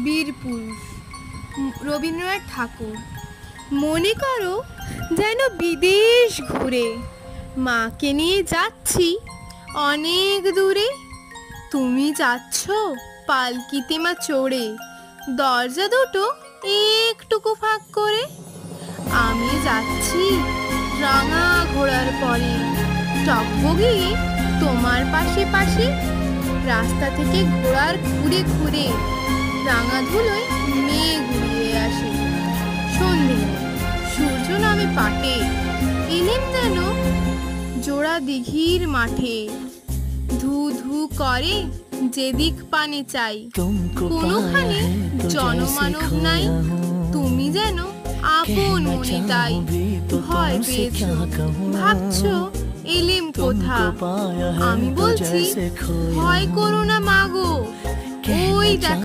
বীর পুরুষ রবীন্দ্রনাথ ঠাকুর। মনে করো যেন বিদেশ ঘুরে মাকে নিয়ে যাচ্ছি অনেক দূরে। তুমি যাচ্ছ পালকিতে মা চড়ে, দরজা দুটো একটুকু ফাঁক করে। আমি যাচ্ছি রাঙা ঘোড়ার পরে, টকবগিয়ে তোমার পাশে পাশে। রাস্তা থেকে ঘোড়ার ঘুরে ঘুরে রাঙা ধুলোয় মেঘ উড়িয়ে আসে। সন্ধে সূর্য নামে পাটে, এলেম যেন জোড়া দিঘির মাঠে। ধু ধু করে যেদিক পানে চাই, কোনোখানে জনমানব নাই। তুমি যেন আপন মনে তাই। ভয় পেয়েছো, ভাবছো এলেম কোথা। আমি বলছি ভয় করো না মাগো, ওই